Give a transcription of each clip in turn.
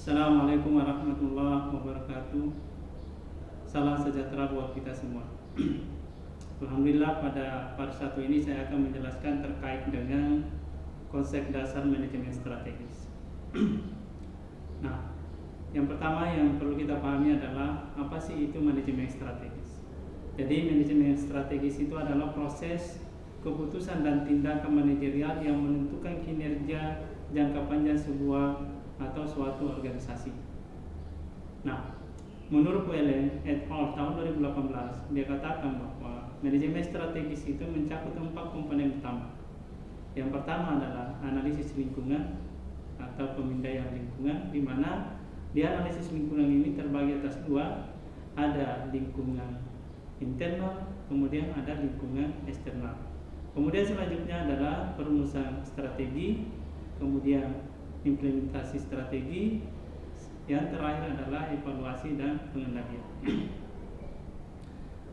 Assalamualaikum warahmatullahi wabarakatuh. Salam sejahtera buat kita semua. Alhamdulillah, pada part 1 ini saya akan menjelaskan terkait dengan konsep dasar manajemen strategis. Nah, yang pertama yang perlu kita pahami adalah apa sih itu manajemen strategis. Jadi manajemen strategis itu adalah proses keputusan dan tindakan manajerial yang menentukan kinerja jangka panjang sebuah atau suatu organisasi. Nah, menurut Wellen et al. Tahun 2018, dia katakan bahwa manajemen strategis itu mencakup 4 komponen utama. Yang pertama adalah analisis lingkungan atau pemindaian lingkungan, di mana di analisis lingkungan ini terbagi atas 2, ada lingkungan internal, kemudian ada lingkungan eksternal. Kemudian selanjutnya adalah perumusan strategi, kemudian implementasi strategi, yang terakhir adalah evaluasi dan pengendalian.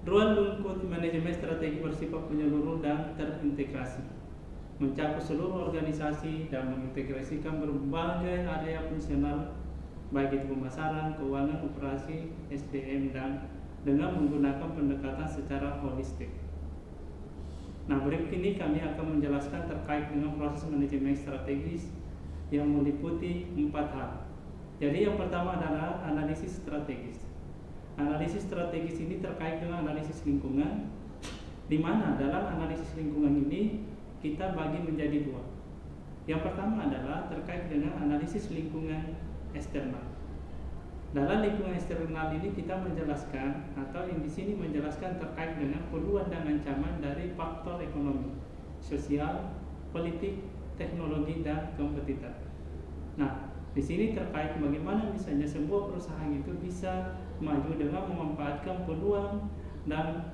Ruang lingkup manajemen strategi bersifat menyeluruh dan terintegrasi, mencakup seluruh organisasi dan mengintegrasikan berbagai area fungsional baik itu pemasaran, keuangan, operasi, SDM, dan dengan menggunakan pendekatan secara holistik. Nah, berikut ini kami akan menjelaskan terkait dengan proses manajemen strategis yang meliputi 4 hal. Jadi yang pertama adalah analisis strategis. Analisis strategis ini terkait dengan analisis lingkungan, di mana dalam analisis lingkungan ini kita bagi menjadi 2. Yang pertama adalah terkait dengan analisis lingkungan eksternal. Dalam lingkungan eksternal ini kita menjelaskan atau di sini menjelaskan terkait dengan peluang dan ancaman dari faktor ekonomi, sosial, politik, teknologi, dan kompetitor. Nah, di sini terkait bagaimana misalnya sebuah perusahaan itu bisa maju dengan memanfaatkan peluang dan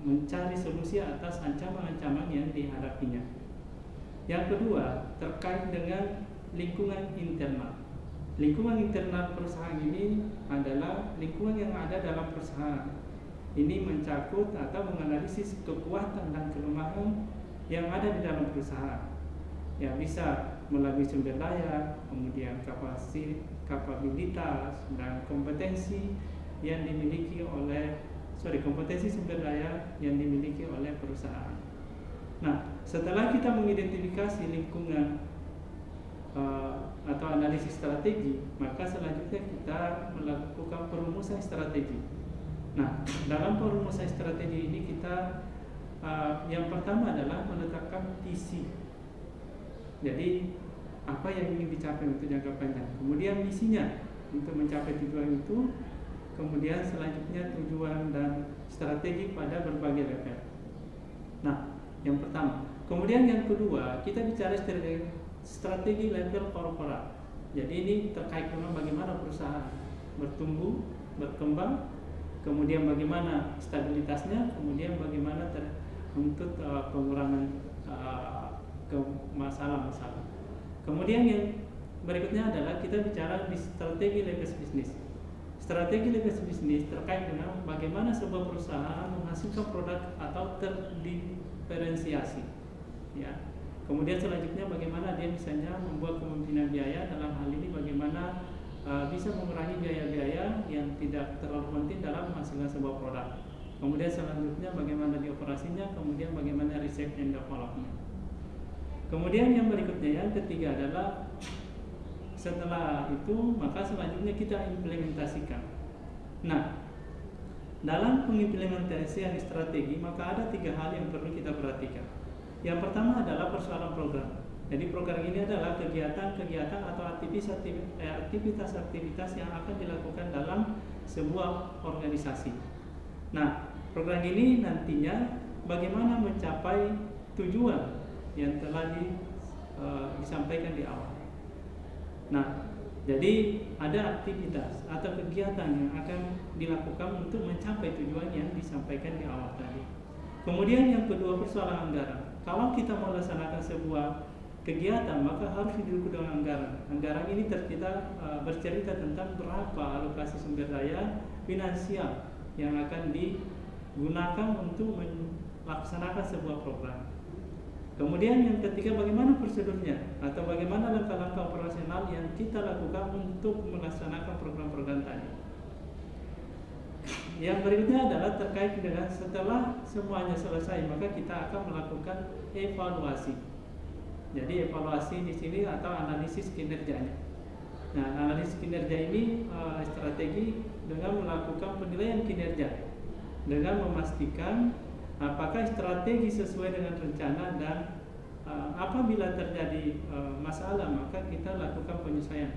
mencari solusi atas ancaman-ancaman yang dihadapinya. Yang kedua, terkait dengan lingkungan internal. Lingkungan internal perusahaan ini adalah lingkungan yang ada dalam perusahaan. Ini mencakup atau menganalisis kekuatan dan kelemahan yang ada di dalam perusahaan, yang bisa melalui sumber daya, kemudian kapabilitas dan kompetensi yang dimiliki oleh kompetensi sumber daya yang dimiliki oleh perusahaan. Nah, setelah kita mengidentifikasi lingkungan atau analisis strategi, maka selanjutnya kita melakukan perumusan strategi. Nah, dalam perumusan strategi ini kita yang pertama adalah menetapkan visi. Jadi apa yang ingin dicapai untuk jangka panjang, kemudian misinya untuk mencapai tujuan itu, kemudian selanjutnya tujuan dan strategi pada berbagai level. Nah, yang pertama. Kemudian yang kedua, kita bicara strategi level korporat. Jadi ini terkait dengan bagaimana perusahaan bertumbuh, berkembang, kemudian bagaimana stabilitasnya, kemudian bagaimana untuk pengurangan ke masalah-masalah. Kemudian yang berikutnya adalah kita bicara di strategi legacy bisnis. Strategi legacy bisnis terkait dengan bagaimana sebuah perusahaan menghasilkan produk atau terdiferensiasi, ya. Kemudian selanjutnya bagaimana dia misalnya membuat kemungkinan biaya, dalam hal ini bagaimana bisa mengurangi biaya-biaya yang tidak terlalu penting dalam menghasilkan sebuah produk. Kemudian selanjutnya bagaimana di operasinya, kemudian bagaimana research and development. Kemudian yang berikutnya, yang ketiga adalah setelah itu maka selanjutnya kita implementasikan. Nah, dalam pengimplementasian strategi maka ada 3 hal yang perlu kita perhatikan. Yang pertama adalah persoalan program. Jadi program ini adalah kegiatan-kegiatan atau aktivitas-aktivitas yang akan dilakukan dalam sebuah organisasi. Nah, program ini nantinya bagaimana mencapai tujuan yang telah disampaikan di awal. Nah, jadi ada aktivitas atau kegiatan yang akan dilakukan untuk mencapai tujuan yang disampaikan di awal tadi. Kemudian yang kedua, persoalan anggaran. Kalau kita mau melaksanakan sebuah kegiatan, maka harus didukung dengan anggaran. Anggaran ini bercerita tentang berapa alokasi sumber daya finansial yang akan digunakan untuk melaksanakan sebuah program. Kemudian yang ketiga, bagaimana prosedurnya atau bagaimana langkah-langkah operasional yang kita lakukan untuk melaksanakan program-program tadi. Yang berikutnya adalah terkait dengan setelah semuanya selesai, maka kita akan melakukan evaluasi. Jadi evaluasi di sini atau analisis kinerjanya. Nah, analisis kinerja ini strategi dengan melakukan penilaian kinerja dengan memastikan apakah strategi sesuai dengan rencana dan apabila terjadi masalah maka kita lakukan penyesuaian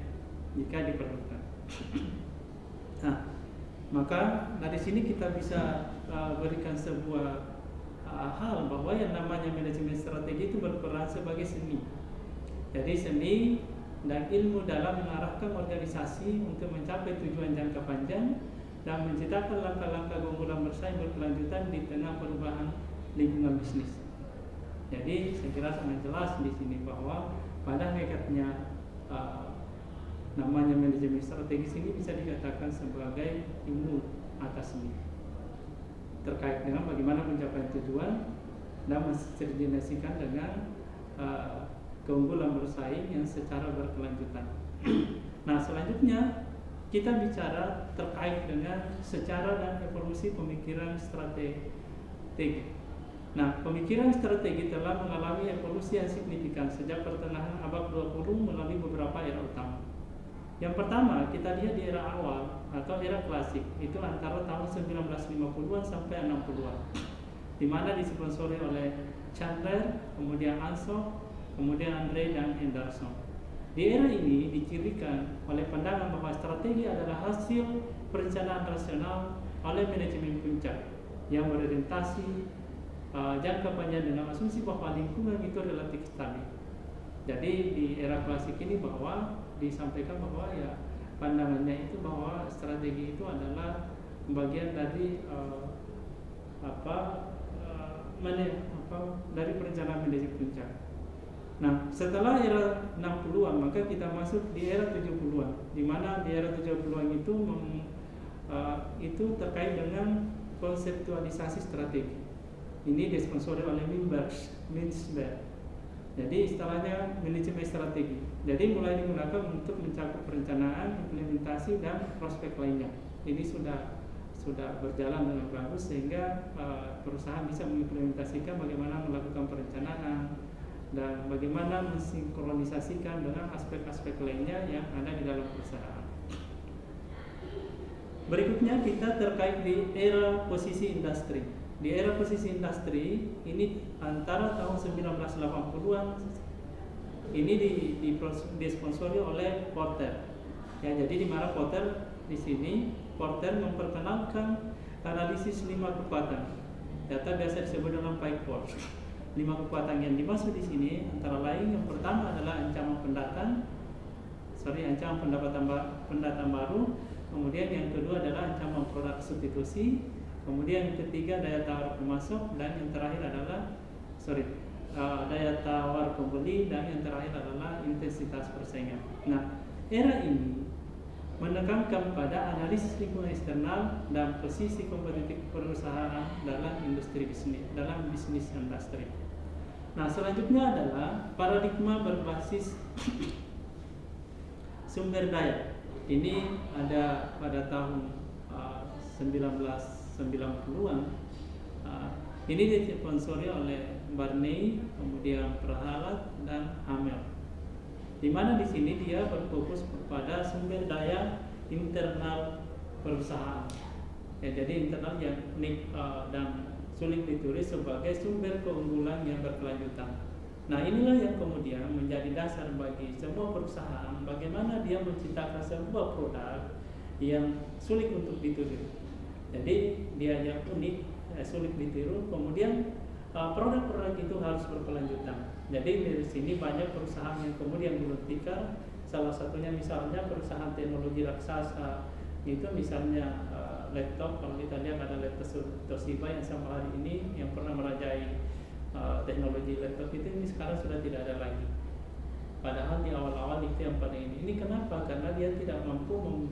jika diperlukan. Nah, maka dari sini kita bisa berikan sebuah hal bahwa yang namanya manajemen strategi itu berperan sebagai seni. Jadi seni dan ilmu dalam mengarahkan organisasi untuk mencapai tujuan jangka panjang dan menciptakan langkah-langkah keunggulan bersaing berkelanjutan di tengah perubahan lingkungan bisnis. Jadi saya kira sangat jelas di sini bahwa pada hakikatnya namanya manajemen strategis ini bisa dikatakan sebagai ilmu atas seni terkait dengan bagaimana mencapai tujuan dan mensinergikan dengan keunggulan bersaing yang secara berkelanjutan. Nah, selanjutnya kita bicara terkait dengan secara dan evolusi pemikiran strategi. Nah, pemikiran strategi telah mengalami evolusi yang signifikan sejak pertengahan abad 20 melalui beberapa era utama. Yang pertama, kita lihat di era awal atau era klasik, itu antara tahun 1950-an sampai 60-an, di mana disponsori oleh Chandler, kemudian Ansoff, kemudian Andre dan Henderson. Di era ini dicirikan oleh pandangan bahwa strategi adalah hasil perencanaan rasional oleh manajemen puncak yang berorientasi jangka panjang dengan asumsi bahwa lingkungan itu relatif stabil. Jadi di era klasik ini bahwa disampaikan bahwa ya pandangannya itu bahwa strategi itu adalah bagian dari dari perencanaan manajemen puncak. Nah, setelah era 60-an maka kita masuk di era 70-an, di mana di era 70-an itu terkait dengan konseptualisasi strategi. Ini disponsori oleh Mintzberg. Jadi istilahnya manajemen strategi. Jadi mulai digunakan untuk mencakup perencanaan, implementasi dan prospek lainnya. Ini sudah berjalan dengan bagus sehingga perusahaan bisa mengimplementasikan bagaimana melakukan perencanaan dan bagaimana mensinkronisasikan dengan aspek-aspek lainnya yang ada di dalam perusahaan. Berikutnya kita terkait di era posisi industri. Di era posisi industri ini antara tahun 1980-an ini disponsori oleh Porter. Ya, jadi di mana Porter di sini memperkenalkan analisis 5 kekuatan. Data biasa disebut dengan 5 force. 5 kekuatan yang dimaksud di sini antara lain yang pertama adalah ancaman pendatang baru, kemudian yang kedua adalah ancaman produk substitusi, kemudian yang ketiga daya tawar pemasok, dan yang terakhir adalah daya tawar pembeli, dan yang terakhir adalah intensitas persaingan. Nah, era ini menekankan pada analisis lingkungan eksternal dan posisi kompetitif perusahaan dalam bisnis industri. Nah, selanjutnya adalah paradigma berbasis sumber daya. Ini ada pada tahun 1990-an. Ini disponsori oleh Barney, kemudian Prahalat dan Hamel. Di mana di sini dia berfokus kepada sumber daya internal perusahaan. Ya, jadi internal yang unik dan sulit ditulis sebagai sumber keunggulan yang berkelanjutan. Nah, inilah yang kemudian menjadi dasar bagi semua perusahaan bagaimana dia menciptakan sebuah produk yang sulit untuk ditiru. Jadi dia yang unik, sulit ditiru, kemudian produk-produk itu harus berkelanjutan. Jadi dari sini banyak perusahaan yang kemudian berhentikan. Salah satunya misalnya perusahaan teknologi raksasa itu misalnya laptop. Kalau kita lihat ada laptop Toshiba yang sampai hari ini yang pernah merajai teknologi laptop itu, ini sekarang sudah tidak ada lagi. Padahal di awal-awal itu yang paling ini kenapa? Karena dia tidak mampu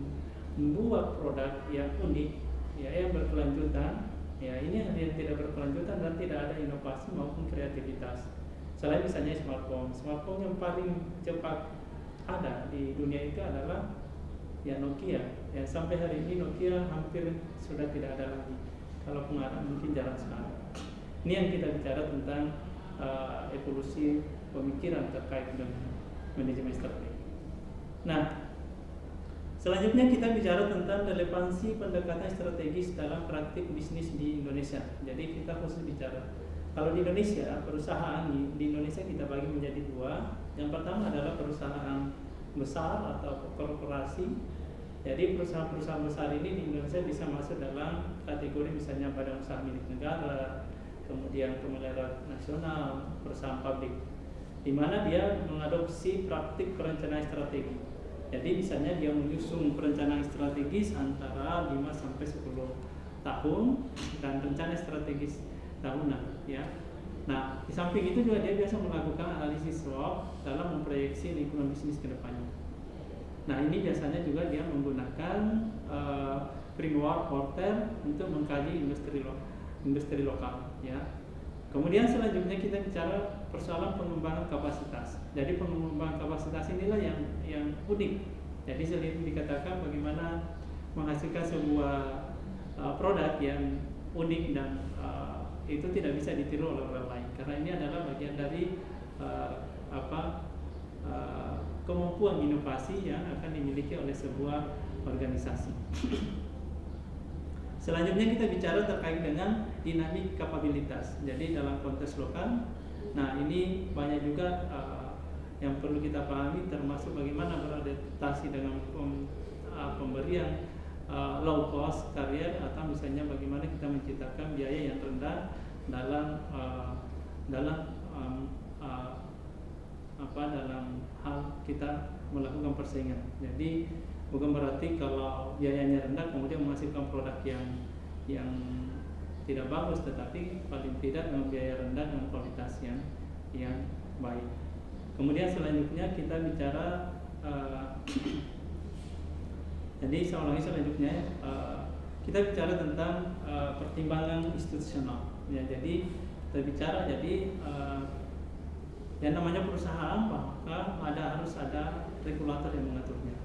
membuat produk yang unik, ya, yang berkelanjutan. Ya, ini yang tidak berkelanjutan dan tidak ada inovasi maupun kreativitas. Selain misalnya smartphone yang paling cepat ada di dunia itu adalah ya Nokia. Ya sampai hari ini Nokia hampir sudah tidak ada lagi. Kalaupun ada mungkin jarang sekali. Ini yang kita bicara tentang evolusi pemikiran terkait dengan manajemen strategi. Nah, selanjutnya kita bicara tentang relevansi pendekatan strategis dalam praktik bisnis di Indonesia. Jadi kita khusus bicara kalau di Indonesia, perusahaan di Indonesia kita bagi menjadi dua. Yang pertama adalah perusahaan besar atau korporasi. Jadi perusahaan-perusahaan besar ini di Indonesia bisa masuk dalam kategori misalnya badan usaha milik negara, kemudian pemerintah nasional, perusahaan publik, di mana dia mengadopsi praktik perencanaan strategi. Jadi misalnya dia menyusun perencanaan strategis antara 5 sampai 10 tahun dan rencana strategis tahunan, ya. Nah, di samping itu juga dia biasa melakukan analisis SWOT dalam memproyeksi lingkungan bisnis ke depannya. Nah, ini biasanya juga dia menggunakan framework Porter untuk mengkaji industri lokal, ya. Kemudian selanjutnya kita bicara persoalan pengembangan kapasitas. Jadi pengembangan kapasitas inilah yang unik. Jadi selain dikatakan bagaimana menghasilkan sebuah produk yang unik dan itu tidak bisa ditiru oleh orang lain, karena ini adalah bagian dari kemampuan inovasi yang akan dimiliki oleh sebuah organisasi. Selanjutnya kita bicara terkait dengan dinamik kapabilitas. Jadi dalam konteks lokal, nah ini banyak juga yang perlu kita pahami, termasuk bagaimana beradaptasi dengan pemberian low cost carrier, atau misalnya bagaimana kita menciptakan biaya yang rendah dalam hal kita melakukan persaingan. Jadi bukan berarti kalau biayanya rendah kemudian menghasilkan produk yang tidak bagus, tetapi paling tidak dengan biaya rendah dengan kualitas yang baik. Kemudian selanjutnya kita bicara jadi selanjutnya kita bicara tentang pertimbangan institusional. Ya, jadi kita bicara yang namanya perusahaan, maka harus ada regulator yang mengaturnya.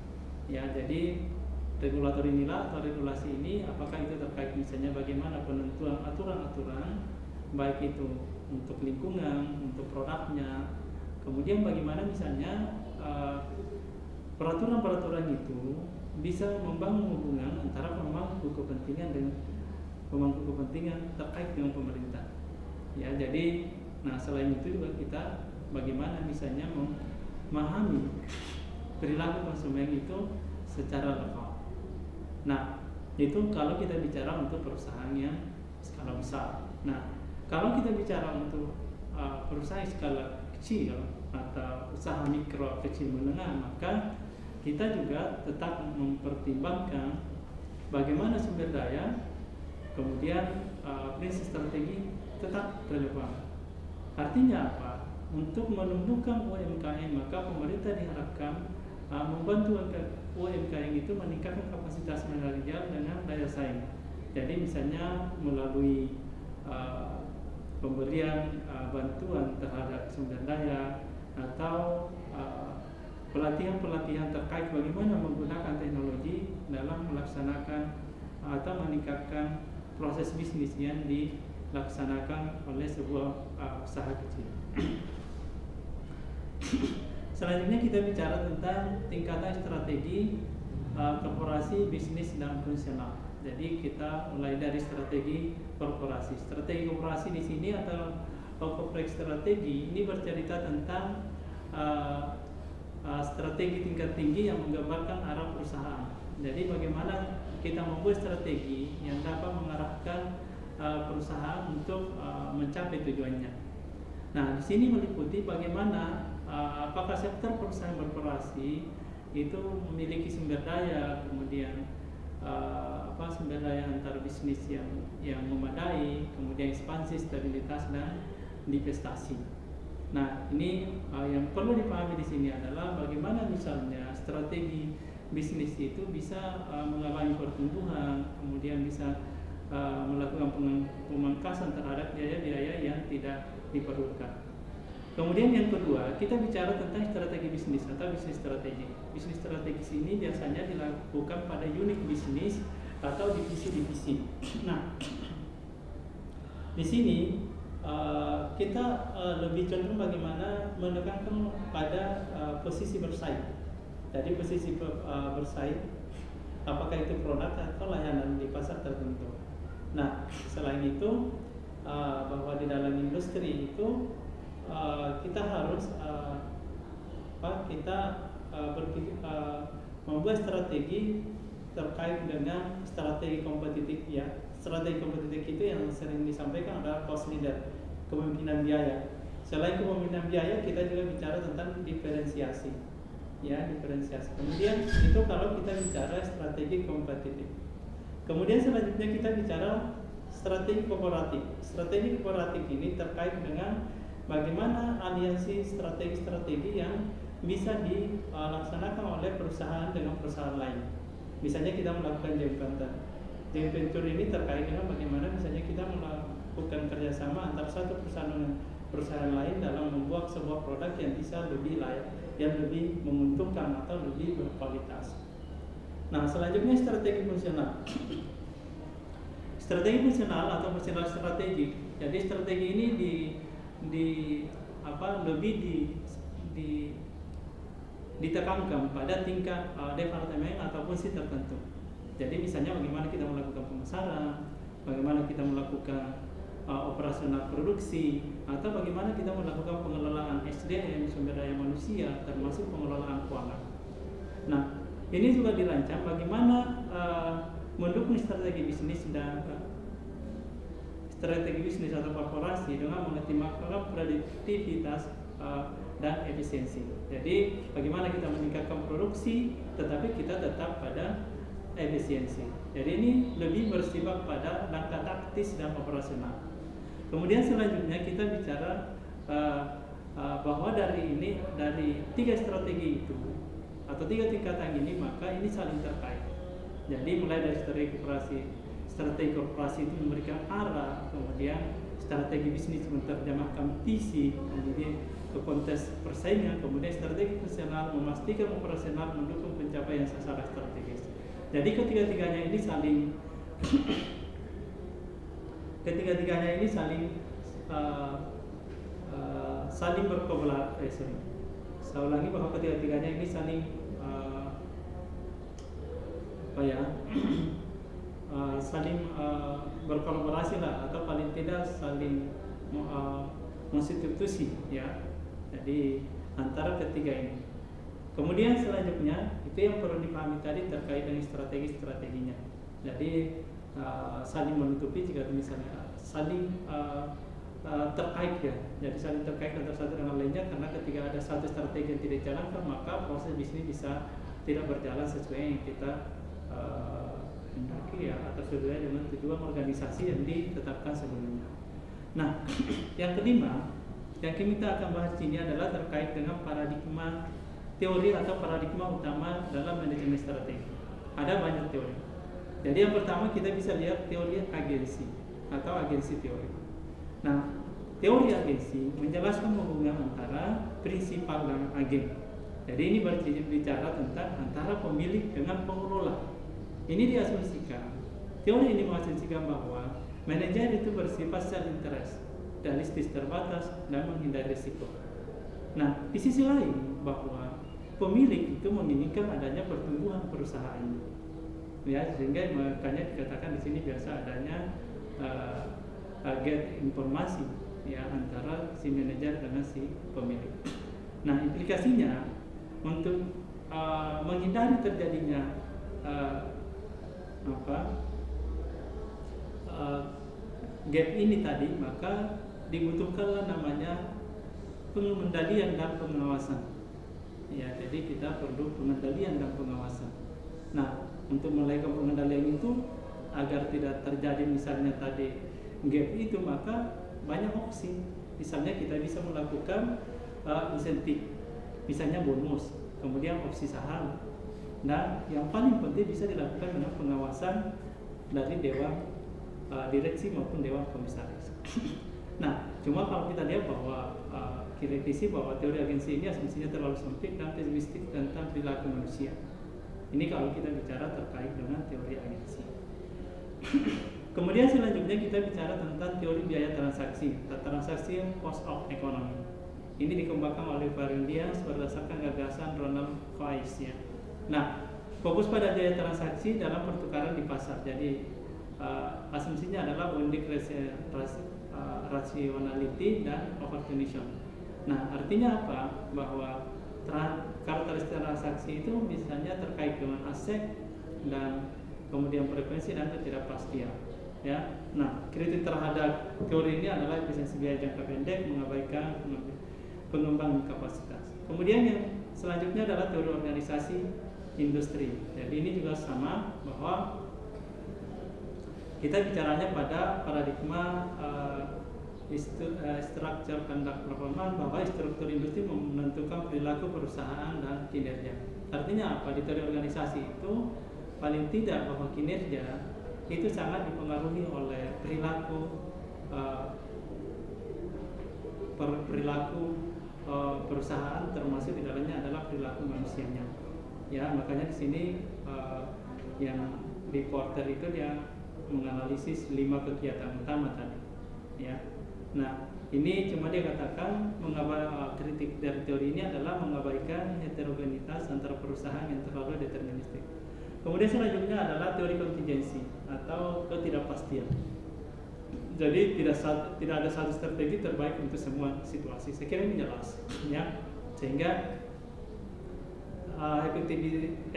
Ya, jadi regulator inilah atau regulasi ini, apakah itu terkait misalnya bagaimana penentuan aturan-aturan, baik itu untuk lingkungan, untuk produknya, kemudian bagaimana misalnya peraturan-peraturan itu bisa membangun hubungan antara pemangku kepentingan dengan pemangku kepentingan terkait dengan pemerintah. Ya, jadi selain itu juga kita bagaimana misalnya memahami perilaku konsumen itu secara lokal. Nah, itu kalau kita bicara untuk perusahaan yang skala besar. Nah, kalau kita bicara untuk perusahaan skala kecil atau usaha mikro kecil menengah, maka kita juga tetap mempertimbangkan bagaimana sumber daya, kemudian prinsip strategi tetap relevan. Artinya apa? Untuk menumbuhkan UMKM, maka pemerintah diharapkan membantu UMKM itu meningkatkan kapasitas manajerial dengan daya saing. Jadi misalnya melalui pemberian bantuan terhadap sumber daya atau pelatihan-pelatihan terkait bagaimana menggunakan teknologi dalam melaksanakan atau meningkatkan proses bisnis yang dilaksanakan oleh sebuah usaha kecil. Selanjutnya kita bicara tentang tingkatan strategi korporasi, bisnis, dan fungsional. Jadi kita mulai dari strategi korporasi. Strategi korporasi di sini atau corporate strategi ini bercerita tentang strategi tingkat tinggi yang menggambarkan arah perusahaan. Jadi bagaimana kita membuat strategi yang dapat mengarahkan perusahaan untuk mencapai tujuannya. Nah, di sini meliputi bagaimana apakah sektor perusahaan korporasi itu memiliki sumber daya, kemudian sumber daya antar bisnis yang memadai, kemudian ekspansi, stabilitas, dan divestasi. Nah, ini yang perlu dipahami di sini adalah bagaimana misalnya strategi bisnis itu bisa mengalami pertumbuhan, kemudian bisa melakukan pemangkasan terhadap biaya-biaya yang tidak diperlukan. Kemudian yang kedua, kita bicara tentang strategi bisnis atau bisnis strategi. Bisnis strategis ini biasanya dilakukan pada unit bisnis atau divisi-divisi. Nah, di sini kita lebih cenderung bagaimana menekankan pada posisi bersaing. Jadi posisi bersaing, apakah itu produk atau layanan di pasar tertentu. Nah, selain itu bahwa di dalam industri itu kita harus membuat strategi terkait dengan strategi kompetitif ya. Strategi kompetitif itu yang sering disampaikan adalah cost leader, kepemimpinan biaya. Selain kepemimpinan biaya, kita juga bicara tentang diferensiasi. Ya, diferensiasi. Kemudian itu kalau kita bicara strategi kompetitif. Kemudian selanjutnya kita bicara strategi kooperatif. Strategi kooperatif ini terkait dengan bagaimana aliansi strategi-strategi yang bisa dilaksanakan oleh perusahaan dengan perusahaan lain. Misalnya kita melakukan joint venture. Joint venture ini terkait dengan bagaimana misalnya kita melakukan kerjasama antara satu perusahaan dengan perusahaan lain dalam membuat sebuah produk yang bisa lebih layak, yang lebih menguntungkan atau lebih berkualitas. Nah, selanjutnya strategi fungsional. Strategi fungsional atau fungsional strategi. Jadi strategi ini lebih ditekankan pada tingkat departemen atau fungsi tertentu. Jadi misalnya bagaimana kita melakukan pemasaran, bagaimana kita melakukan operasional produksi, atau bagaimana kita melakukan pengelolaan SDM, sumber daya manusia, termasuk pengelolaan keuangan. Nah, ini juga dirancang bagaimana mendukung strategi bisnis dan strategi bisnis atau korporasi dengan mengoptimalkan produktivitas dan efisiensi. Jadi bagaimana kita meningkatkan produksi tetapi kita tetap pada efisiensi. Jadi ini lebih bersifat pada langkah taktis dan operasional. Kemudian selanjutnya kita bicara bahwa dari tiga strategi itu atau tiga tingkatan ini, maka ini saling terkait. Jadi mulai dari strategi korporasi itu memberikan arah, kemudian strategi bisnis menerjemahkan visi, kemudian ke konteks persaingan, kemudian strategi fungsional memastikan operasional mendukung pencapaian sasaran strategis. Jadi ketiga-tiganya ini saling berkolaborasi. Saya ulangi bahwa ketiga-tiganya ini saling berkolaborasi lah, atau paling tidak saling mensubstitusi ya. Jadi antara ketiga ini. Kemudian selanjutnya itu yang perlu dipahami tadi terkait dengan strategi-strateginya. Jadi saling menutupi jika misalnya saling terkait ya. Jadi saling terkait antara satu dengan lainnya, karena ketika ada satu strategi yang tidak dijalankan, maka proses bisnis bisa tidak berjalan sesuai yang kita hendaki ya, atau sesuai dengan tujuan organisasi yang ditetapkan sebelumnya. Nah, yang kelima yang kita akan bahas ini adalah terkait dengan paradigma teori atau paradigma utama dalam manajemen strategi. Ada banyak teori. Jadi yang pertama kita bisa lihat teori agensi atau agensi teori. Nah, teori agensi menjelaskan hubungan antara prinsipal dan agen. Jadi ini berbicara tentang antara pemilik dengan pengelola. Ini diasumsikan. Teori ini mengasumsikan bahwa manajer itu bersifat self-interest, realistis terbatas, dan menghindari risiko. Nah, di sisi lain bahwa pemilik itu menginginkan adanya pertumbuhan perusahaan, ya, sehingga makanya dikatakan di sini biasa adanya gap informasi ya antara si manajer dengan si pemilik. Nah, implikasinya untuk menghindari terjadinya gap ini tadi, maka dibutuhkanlah namanya pengendalian dan pengawasan. Ya, jadi kita perlu pengendalian dan pengawasan. Nah, untuk melakukan pengendalian itu agar tidak terjadi misalnya tadi gap itu, maka banyak opsi. Misalnya kita bisa melakukan insentif, misalnya bonus, kemudian opsi saham, dan yang paling penting bisa dilakukan dengan pengawasan dari dewan direksi maupun dewan komisaris. Nah, Cuma kalau kita lihat bahwa kritisi bahwa teori agensi ini asumsinya terlalu sempit dan pesimistik tentang perilaku manusia. Ini kalau kita bicara terkait dengan teori agensi. Kemudian selanjutnya kita bicara tentang teori biaya transaksi cost of economy. Ini dikembangkan oleh Varendians berdasarkan gagasan Ronald Coase ya. Nah, fokus pada biaya transaksi dalam pertukaran di pasar. Jadi asumsinya adalah bonding rationality dan opportunism. Nah, artinya apa? Bahwa karakteristik transaksi itu misalnya terkait dengan aset dan kemudian frekuensi dan ketidakpastian. Ya, nah kritik terhadap teori ini adalah efisiensi biaya jangka pendek, mengabaikan pengembangan kapasitas. Kemudian yang selanjutnya adalah teori organisasi industri. Jadi ini juga sama bahwa kita bicaranya pada paradigma structure conduct performance, bahwa struktur industri menentukan perilaku perusahaan dan kinerja. Artinya apa? Di teori organisasi itu paling tidak bahwa kinerja itu sangat dipengaruhi oleh perilaku perusahaan, termasuk di dalamnya adalah perilaku manusianya. Ya, makanya di sini yang di Porter itu dia menganalisis 5 kegiatan utama tadi. Ya, nah ini cuma dia katakan kritik dari teori ini adalah mengabaikan heterogenitas antara perusahaan yang terlalu deterministik. Kemudian selanjutnya adalah teori kontingensi atau ketidakpastian. Jadi tidak ada satu strategi terbaik untuk semua situasi. Saya kira ini jelas, ya. Sehingga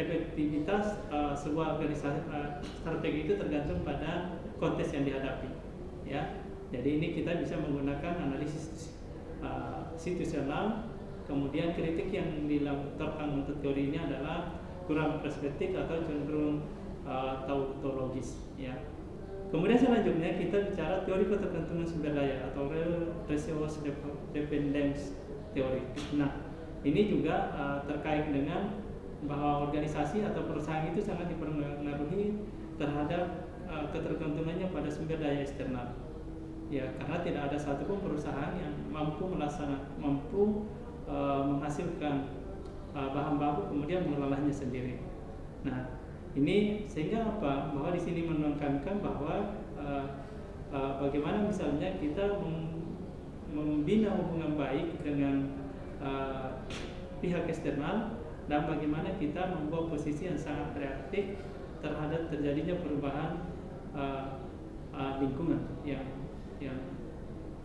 efektivitas sebuah organisasi strategi itu tergantung pada konteks yang dihadapi, ya. Jadi ini kita bisa menggunakan analisis situasional. Kemudian kritik yang dilontarkan untuk teori ini adalah kurang perspektif atau cenderung tautologis, ya. Kemudian selanjutnya kita bicara teori ketergantungan sumber daya atau resource dependence theory. Nah, ini juga terkait dengan bahwa organisasi atau perusahaan itu sangat dipengaruhi terhadap ketergantungannya pada sumber daya eksternal. Ya, karena tidak ada satupun perusahaan yang mampu menghasilkan bahan baku kemudian mengolahnya sendiri. Nah, ini sehingga apa? Bahwa di sini menekankan bahwa bagaimana misalnya kita membina hubungan baik dengan pihak eksternal dan bagaimana kita membuat posisi yang sangat reaktif terhadap terjadinya perubahan lingkungan yang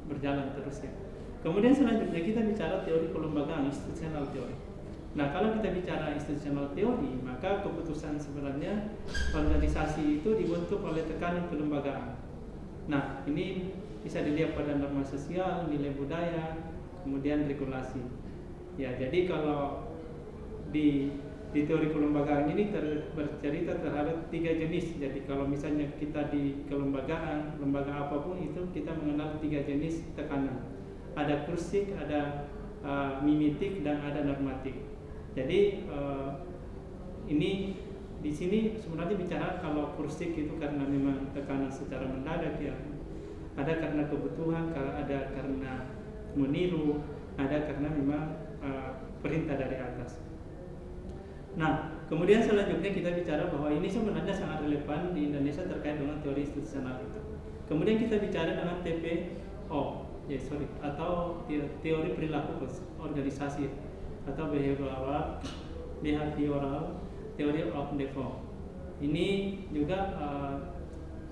berjalan terus ya. Kemudian selanjutnya kita bicara teori kelembagaan, institutional teori. Nah, kalau kita bicara institutional teori, maka keputusan sebenarnya organisasi itu dibentuk oleh tekanan kelembagaan. Nah, ini bisa dilihat pada norma sosial, nilai budaya, kemudian regulasi. Ya, jadi kalau di teori kelembagaan ini bercerita terhadap 3 jenis. Jadi kalau misalnya kita di kelembagaan, lembaga apapun itu kita mengenal 3 jenis tekanan. Ada kursik, ada mimetik, dan ada normatif. Jadi ini di sini sebenarnya bicara kalau kursik itu karena memang tekanan secara mendadak ya. Ada karena kebutuhan, ada karena meniru, ada karena memang perintah dari atas. Nah, kemudian selanjutnya kita bicara bahwa ini sebenarnya sangat relevan di Indonesia terkait dengan teori institusional itu. Kemudian kita bicara dengan TPO, atau teori perilaku organisasi atau behavioral theory of default. Ini juga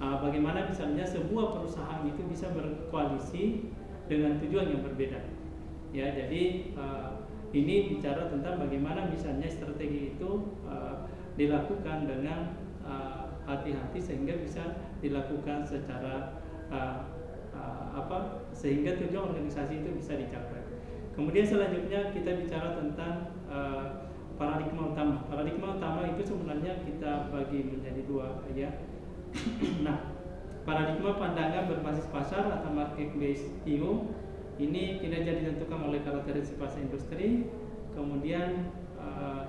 bagaimana misalnya sebuah perusahaan itu bisa berkoalisi dengan tujuan yang berbeda. Ya, jadi ini bicara tentang bagaimana misalnya strategi itu dilakukan dengan hati-hati sehingga bisa dilakukan secara sehingga tujuan organisasi itu bisa dicapai. Kemudian selanjutnya kita bicara tentang paradigma utama. Paradigma utama itu sebenarnya kita bagi menjadi 2 ya. Nah, paradigma pandangan berbasis pasar atau market based view ini kinerja ditentukan oleh karakteristik pasar industri. Kemudian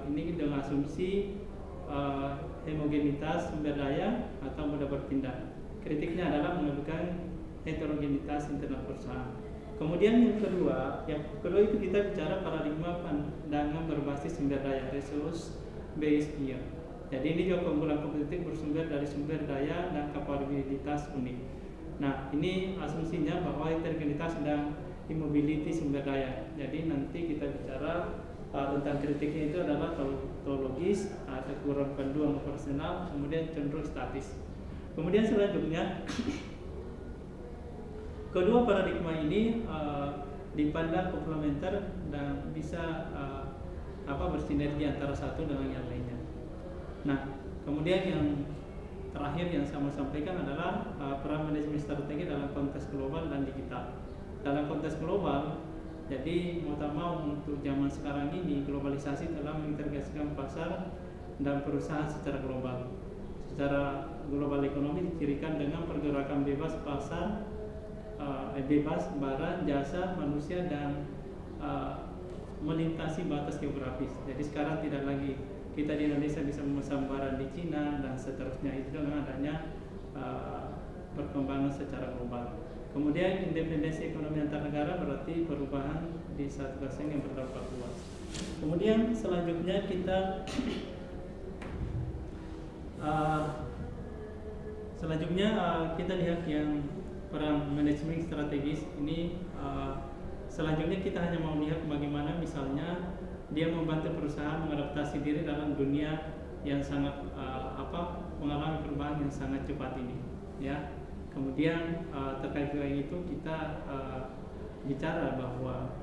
ini dengan asumsi homogenitas sumber daya atau mudah berpindah. Kritiknya adalah menunjukkan heterogenitas internal perusahaan. Kemudian yang kedua itu kita bicara paradigma pandangan berbasis sumber daya, resource based view. Jadi ini juga keunggulan kompetitif bersumber dari sumber daya dan kapabilitas unik. Nah, ini asumsinya bahwa integritas dan immobility sumber daya. Jadi nanti kita bicara tentang kritiknya itu adalah tautologis, ada kurang panduan operasional, kemudian cenderung statis. Kemudian selanjutnya kedua paradigma ini dipandang komplementer dan bisa bersinergi antara satu dengan yang lainnya. Nah, kemudian yang terakhir yang saya mau sampaikan adalah peran manajemen strategi dalam konteks global dan digital. Dalam konteks global, jadi mau tak mau untuk zaman sekarang ini globalisasi telah mengintegrasikan pasar dan perusahaan secara global. Secara global ekonomi dicirikan dengan pergerakan bebas pasar, bebas barang, jasa, manusia dan melintasi batas geografis. Jadi sekarang tidak lagi kita di Indonesia bisa memesan barang di Cina dan seterusnya, itu dengan adanya perkembangan secara global. Kemudian independensi ekonomi antar negara berarti perubahan di satu kawasan yang berdampak luas. Kemudian selanjutnya kita kita lihat yang peran manajemen strategis ini. Selanjutnya kita hanya mau lihat bagaimana misalnya dia membantu perusahaan mengadaptasi diri dalam dunia yang sangat mengalami perubahan yang sangat cepat ini, ya. Kemudian terkait dengan itu kita bicara bahwa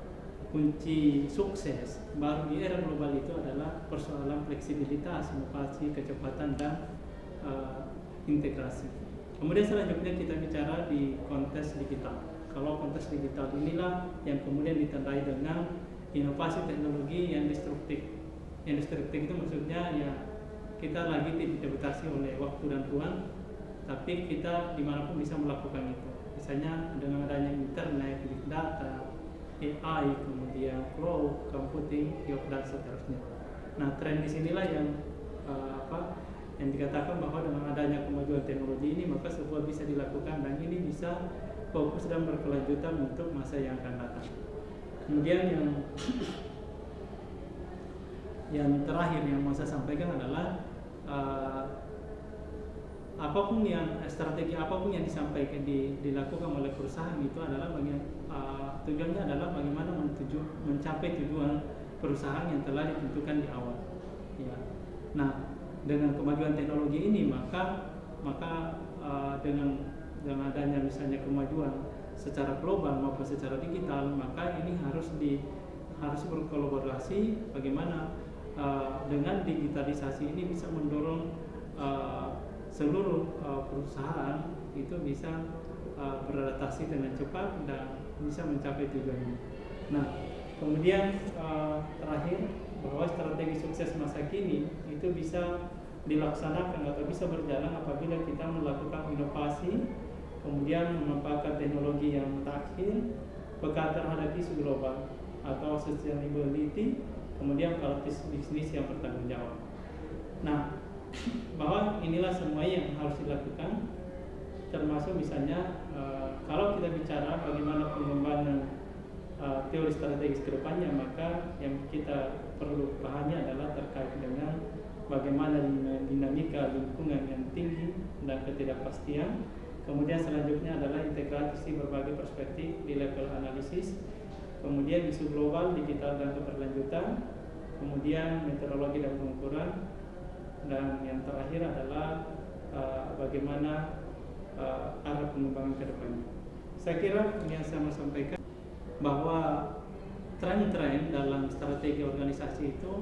kunci sukses baru di era global itu adalah persoalan fleksibilitas, inovasi, kecepatan dan integrasi. Kemudian selanjutnya kita bicara di konteks digital. Kalau konteks digital inilah yang kemudian ditandai dengan inovasi teknologi yang destruktif. Yang destruktif itu maksudnya ya kita lagi dibatasi oleh waktu dan ruang, tapi kita dimanapun bisa melakukan itu. Misalnya dengan adanya internet, big data, AI, kemudian cloud computing, dan seterusnya. Nah, tren di sinilah yang yang dikatakan bahwa dengan adanya kemajuan teknologi ini maka sebuah bisa dilakukan dan ini bisa fokus dan berkelanjutan untuk masa yang akan datang. Kemudian yang terakhir yang mau saya sampaikan adalah strategi apapun yang disampaikan dilakukan oleh perusahaan itu adalah tujuannya adalah bagaimana mencapai tujuan perusahaan yang telah ditentukan di awal. Ya. Nah, dengan kemajuan teknologi ini maka dengan adanya misalnya kemajuan secara global maupun secara digital, maka ini harus berkolaborasi bagaimana dengan digitalisasi ini bisa mendorong seluruh perusahaan itu bisa beradaptasi dengan cepat dan bisa mencapai tujuannya. Nah, kemudian terakhir bahwa strategi sukses masa kini itu bisa dilaksanakan atau bisa berjalan apabila kita melakukan inovasi, kemudian memanfaatkan teknologi yang mutakhir, peka terhadap isu global atau sustainability, kemudian praktis bisnis yang bertanggung jawab. Nah, bahwa inilah semua yang harus dilakukan, termasuk misalnya kalau kita bicara bagaimana pengembangan teori strategis ke depannya, maka yang kita perlu pahami adalah terkait dengan bagaimana dinamika lingkungan yang tinggi dan ketidakpastian. Kemudian selanjutnya adalah integrasi berbagai perspektif di level analisis, kemudian isu global, digital dan keberlanjutan, kemudian metodologi dan pengukuran, dan yang terakhir adalah bagaimana arah pengembangan ke depannya. Saya kira yang saya mau sampaikan bahwa tren-tren dalam strategi organisasi itu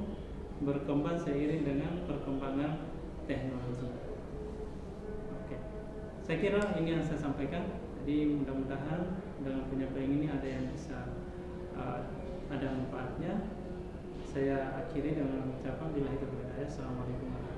berkembang seiring dengan perkembangan teknologi. Oke. Saya kira ini yang saya sampaikan. Jadi mudah-mudahan dengan penyampaian ini ada yang bisa ada manfaatnya. Saya akhiri dengan ucapan billahi taufiq wal hidayah. Assalamualaikum warahmatullahi wabarakatuh.